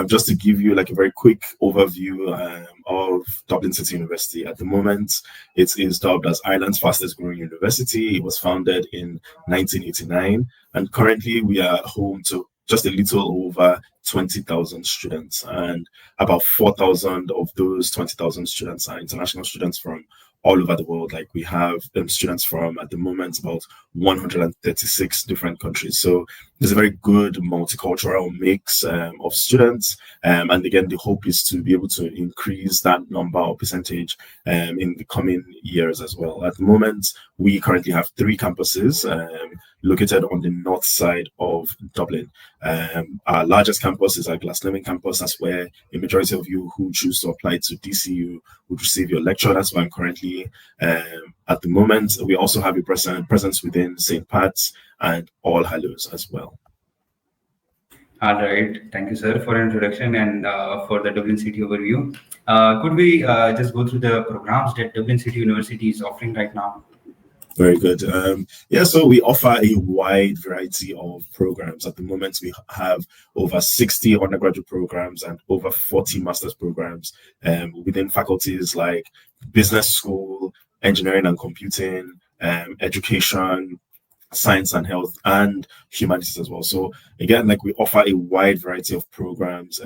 Just to give you like a very quick overview of Dublin City University. At the moment, it is dubbed as Ireland's fastest growing university. It was founded in 1989, and currently we are home to just a little over 20,000 students, and about 4,000 of those 20,000 students are international students from all over the world. Like we have students from, at the moment, about 136 different countries. So there's a very good multicultural mix of students. And again, the hope is to be able to increase that number or percentage in the coming years as well. At the moment, we currently have 3 campuses located on the north side of Dublin. Our largest campus is our Glasnevin campus. That's where a majority of you who choose to apply to DCU would receive your lecture. That's where I'm currently at the moment. We also have a presence within St. Pat's and All Hallows as well. All right. Thank you, sir, for an introduction and for the Dublin City overview. Could we just go through the programs that Dublin City University is offering right now? Very good. So we offer a wide variety of programs. At the moment, we have over 60 undergraduate programs and over 40 master's programs within faculties like business school, engineering and computing, education, science and health, and humanities as well. So again, like we offer a wide variety of programs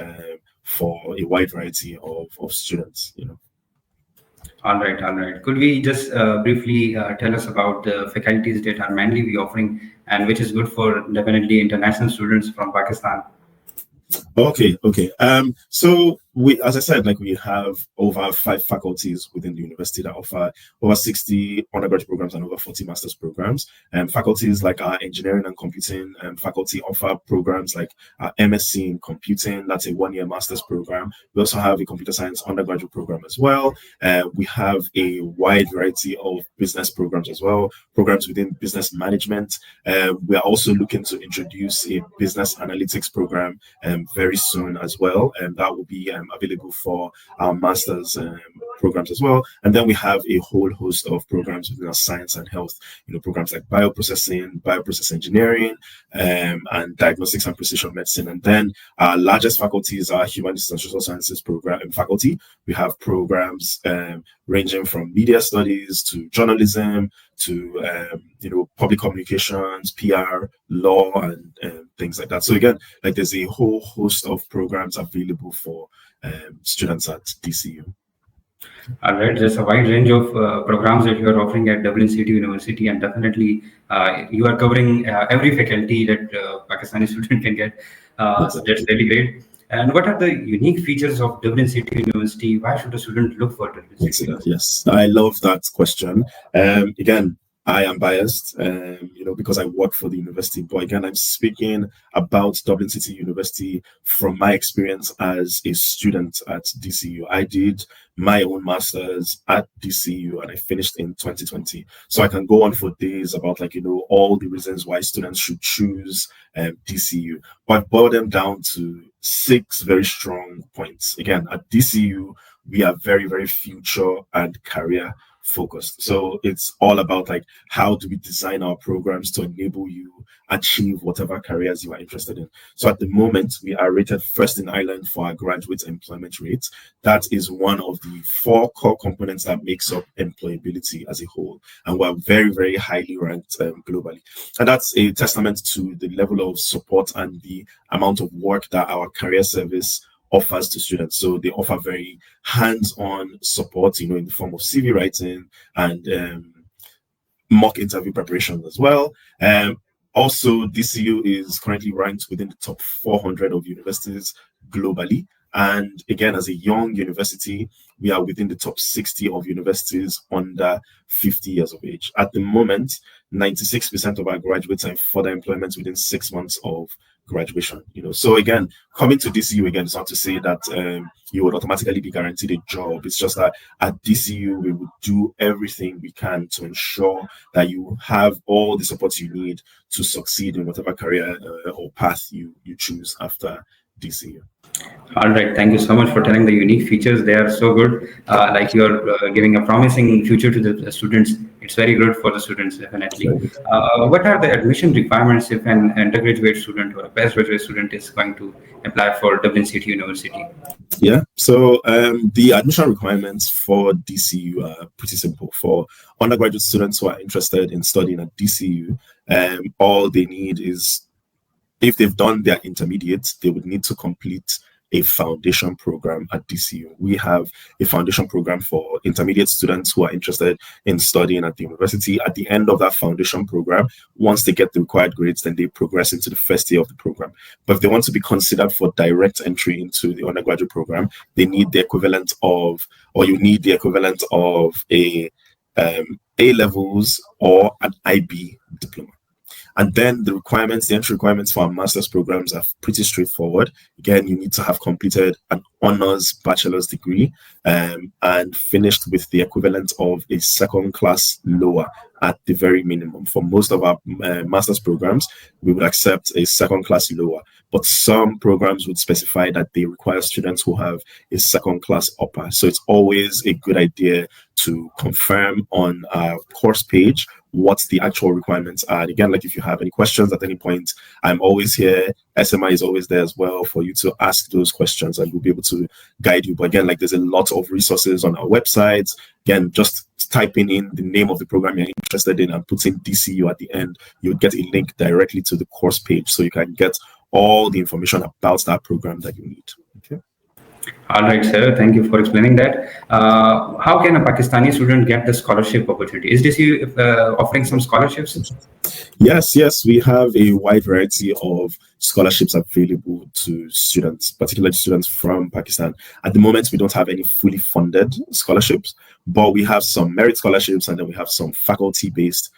for a wide variety of students, All right. Could we just briefly tell us about the faculties that are mainly we offering and which is good for definitely international students from Pakistan? Okay. So we, as I said, like we have over 5 faculties within the university that offer over 60 undergraduate programs and over 40 master's programs. And faculties like our engineering and computing faculty offer programs like our MSc in computing. That's a 1-year master's program. We also have a computer science undergraduate program as well. We have a wide variety of business programs as well, programs within business management. We are also looking to introduce a business analytics program very soon as well, and that will be available for our master's programs as well. And then we have a whole host of programs within our science and health, programs like bioprocess engineering, and diagnostics and precision medicine. And then our largest faculties are humanities and social sciences program faculty. We have programs ranging from media studies to journalism to public communications, PR, law, and things like that. So again, like there's a whole host of programs available for students at DCU. All right, there's a wide range of programs that you are offering at Dublin City University, and definitely you are covering every faculty that Pakistani student can get. So that's really great. And what are the unique features of Dublin City University? Why should a student look for Dublin City? Yes, I love that question. Again, I am biased, because I work for the university. But again, I'm speaking about Dublin City University from my experience as a student at DCU. I did my own master's at DCU and I finished in 2020. So I can go on for days about all the reasons why students should choose DCU. But I've boiled them down to 6 very strong points. Again, at DCU, we are very, very future and career focused. So it's all about how do we design our programs to enable you achieve whatever careers you are interested in. So at the moment, we are rated first in Ireland for our graduate employment rate. That is one of the 4 core components that makes up employability as a whole. And we're very, very highly ranked globally. And that's a testament to the level of support and the amount of work that our career service offers to students. So they offer very hands-on support, in the form of CV writing and mock interview preparation as well. Also, DCU is currently ranked within the top 400 of universities globally. And again, as a young university, we are within the top 60 of universities under 50 years of age. At the moment, 96% of our graduates are in further employment within 6 months of graduation. So again, coming to DCU again is not to say that you would automatically be guaranteed a job. It's just that at DCU we would do everything we can to ensure that you have all the support you need to succeed in whatever career or path you choose after DCU. All right. Thank you so much for telling the unique features. They are so good. Like you're giving a promising future to the students. It's very good for the students, definitely. What are the admission requirements if an undergraduate student or a postgraduate student is going to apply for Dublin City University? Yeah, so the admission requirements for DCU are pretty simple. For undergraduate students who are interested in studying at DCU, all they need is, if they've done their intermediates, they would need to complete a foundation program at DCU. We have a foundation program for intermediate students who are interested in studying at the university. At the end of that foundation program, once they get the required grades, then they progress into the first year of the program. But if they want to be considered for direct entry into the undergraduate program, they need the equivalent of, or you need the equivalent of A levels or an IB diploma. And then the entry requirements for our master's programs are pretty straightforward. Again, you need to have completed an honors bachelor's degree and finished with the equivalent of a second class lower at the very minimum. For most of our master's programs, we would accept a second class lower, but some programs would specify that they require students who have a second class upper. So it's always a good idea to confirm on our course page what the actual requirements are. And again, like if you have any questions at any point, I'm always here. SMI is always there as well for you to ask those questions, and we'll be able to guide you. But again, like there's a lot of resources on our website. Again, just typing in the name of the program you're interested in and putting DCU at the end, you'll get a link directly to the course page, so you can get all the information about that program that you need. Okay. All right, sir. Thank you for explaining that. How can a Pakistani student get the scholarship opportunity? Is DCU offering some scholarships? Yes, we have a wide variety of scholarships available to students, particularly students from Pakistan. At the moment, we don't have any fully funded scholarships, but we have some merit scholarships, and then we have some faculty-based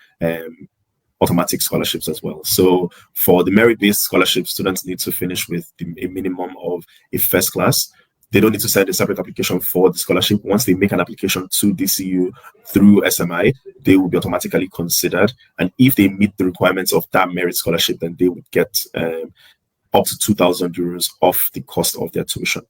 automatic scholarships as well. So for the merit-based scholarships, students need to finish with a minimum of a first class. They don't need to send a separate application for the scholarship. Once they make an application to DCU through SMI, they will be automatically considered. And if they meet the requirements of that merit scholarship, then they would get up to 2,000 euros off the cost of their tuition.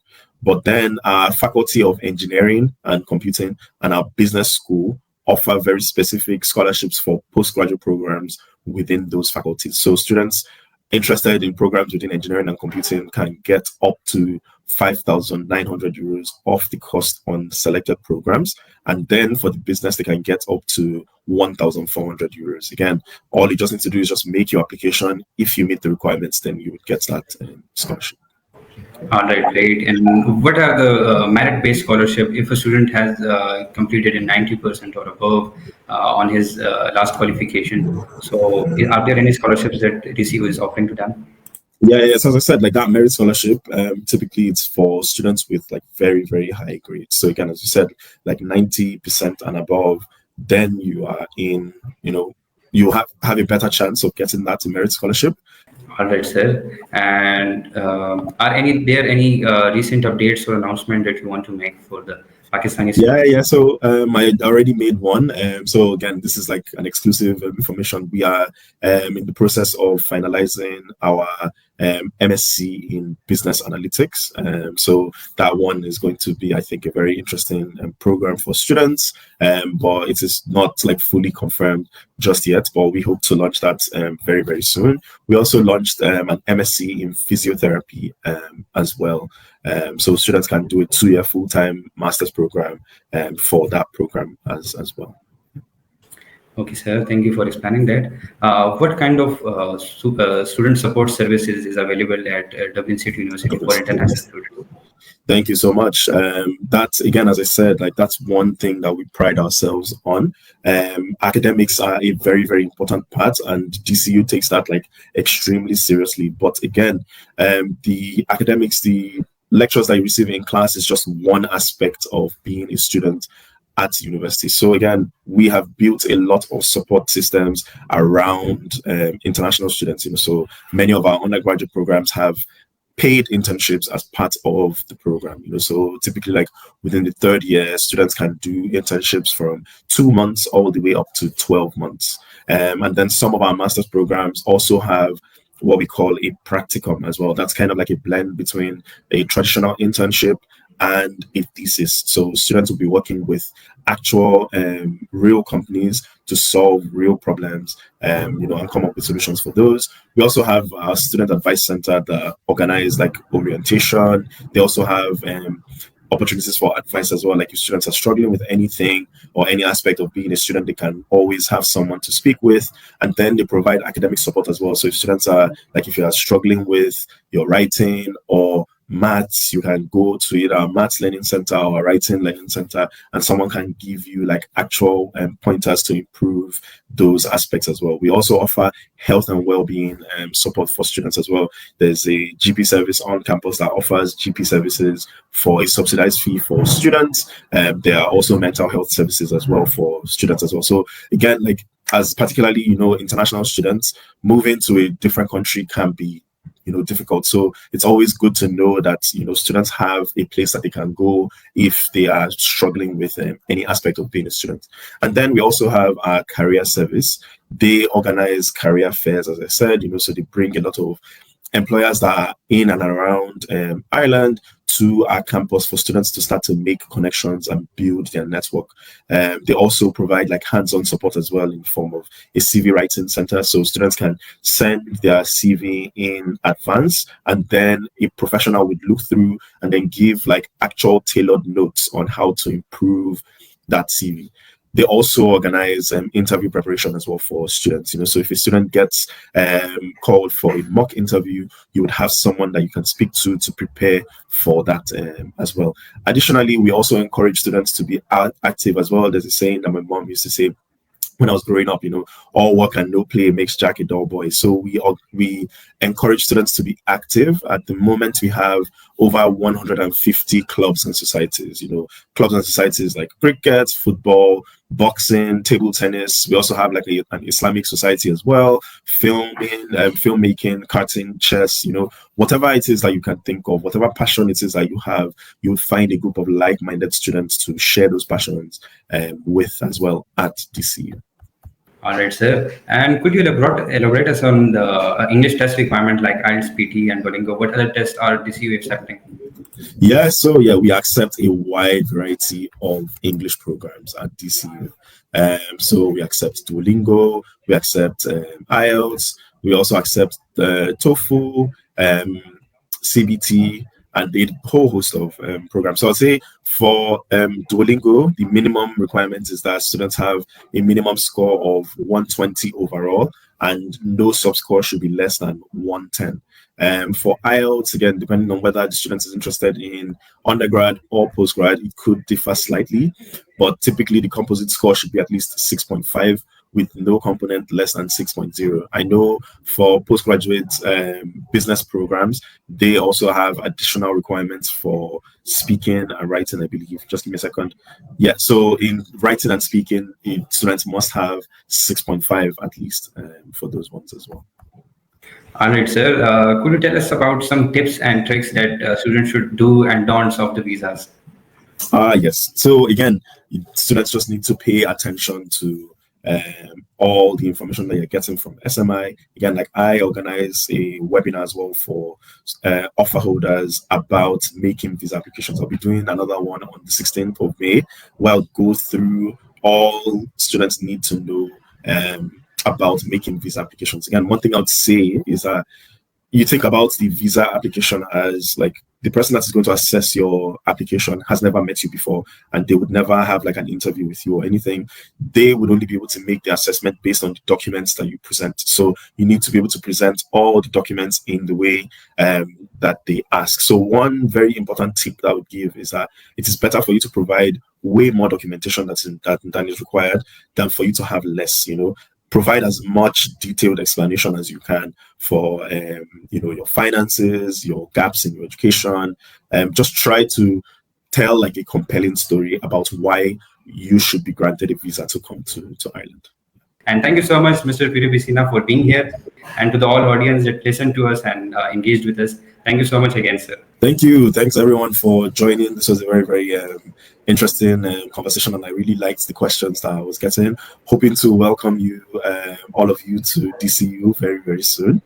But then our Faculty of Engineering and Computing and our business school offer very specific scholarships for postgraduate programs within those faculties. So students interested in programs within engineering and computing can get up to 5,900 euros off the cost on selected programs. And then for the business, they can get up to 1,400 euros. Again, all you just need to do is just make your application. If you meet the requirements, then you would get that scholarship. All right, great. And what are the merit-based scholarship if a student has completed in 90% or above on his last qualification? So are there any scholarships that DCU is offering to them? Yeah. So as I said, like that merit scholarship, typically it's for students with like very, very high grades. So again, as you said, like 90% and above, then you are in, you have a better chance of getting that merit scholarship. All right, sir. And are there any recent updates or announcement that you want to make for the Pakistani students? Yeah. So I already made one. So again, this is like an exclusive information. We are in the process of finalizing our MSc in business analytics. So that one is going to be, I think, a very interesting program for students. But it is not like fully confirmed just yet. But we hope to launch that very, very soon. We also launched an MSc in physiotherapy as well. So students can do a 2-year full-time master's program for that program as well. Okay, sir. Thank you for explaining that. What kind of student support services is available at Dublin City University for international students? Thank you so much. That's, again, as I said, like that's one thing that we pride ourselves on. Academics are a very, very important part, and DCU takes that like extremely seriously. But again, the academics, the lectures that you receive in class is just one aspect of being a student at university. So again, we have built a lot of support systems around international students. So many of our undergraduate programs have paid internships as part of the program. So typically, like within the third year, students can do internships from 2 months all the way up to 12 months. And then some of our master's programs also have what we call a practicum as well. That's kind of like a blend between a traditional internship and a thesis. So students will be working with actual real companies to solve real problems, and come up with solutions for those. We also have our student advice center that organize like orientation. They also have opportunities for advice as well. Like if students are struggling with anything or any aspect of being a student, they can always have someone to speak with. And then they provide academic support as well. So if students are like, if you are struggling with your writing or maths, you can go to either a maths learning center or a writing learning center, and someone can give you like actual pointers to improve those aspects as well. We also offer health and well-being support for students as well. There's a GP service on campus that offers GP services for a subsidized fee for students. There are also mental health services as well for students as well. So again, like as particularly, international students, moving to a different country can be difficult. So it's always good to know that, students have a place that they can go if they are struggling with any aspect of being a student. And then we also have our career service. They organize career fairs, as I said, so they bring a lot of employers that are in and around Ireland to our campus for students to start to make connections and build their network. They also provide like hands-on support as well in the form of a CV writing center. So students can send their CV in advance, and then a professional would look through and then give like actual tailored notes on how to improve that CV. They also organize interview preparation as well for students. So if a student gets called for a mock interview, you would have someone that you can speak to prepare for that as well. Additionally, we also encourage students to be active as well. There's a saying that my mom used to say when I was growing up, all work and no play makes Jack a dull boy. So we encourage students to be active. At the moment, we have over 150 clubs and societies. Clubs and societies like cricket, football, boxing, table tennis. We also have like an Islamic society as well, filmmaking, karting, chess. Whatever it is that you can think of, whatever passion it is that you have, you'll find a group of like-minded students to share those passions with as well at DCU. All right, sir. And could you elaborate us on the English test requirement like IELTS, PT, and Duolingo? What other tests are DCU accepting? Yeah, we accept a wide variety of English programs at DCU. So we accept Duolingo, we accept IELTS, we also accept TOEFL, CBT, and a whole host of programs. So I'll say for Duolingo, the minimum requirement is that students have a minimum score of 120 overall, and no sub-score should be less than 110. For IELTS, again, depending on whether the student is interested in undergrad or postgrad, it could differ slightly, but typically the composite score should be at least 6.5 with no component less than 6.0. I know for postgraduate business programs, they also have additional requirements for speaking and writing, I believe. Just give me a second. Yeah, so in writing and speaking, students must have 6.5 at least for those ones as well. All right, sir. Could you tell us about some tips and tricks that students should do and don'ts of the visas? Yes. So again, students just need to pay attention to all the information that you're getting from SMI. Again, like I organize a webinar as well for offer holders about making visa applications. I'll be doing another one on the 16th of May, where I'll go through all students need to know about making visa applications. Again, one thing I would say is that you think about the visa application as like the person that is going to assess your application has never met you before, and they would never have like an interview with you or anything. They would only be able to make the assessment based on the documents that you present. So you need to be able to present all the documents in the way that they ask. So one very important tip that I would give is that it is better for you to provide way more documentation than is required than for you to have less. Provide as much detailed explanation as you can for your finances, your gaps in your education. Just try to tell like a compelling story about why you should be granted a visa to come to Ireland. And thank you so much, Mr. Pirubisina, for being here, and to the all audience that listened to us and engaged with us. Thank you so much again, sir. Thank you. Thanks everyone for joining. This was a very, very interesting conversation, and I really liked the questions that I was getting. Hoping to welcome you, all of you, to DCU very, very soon.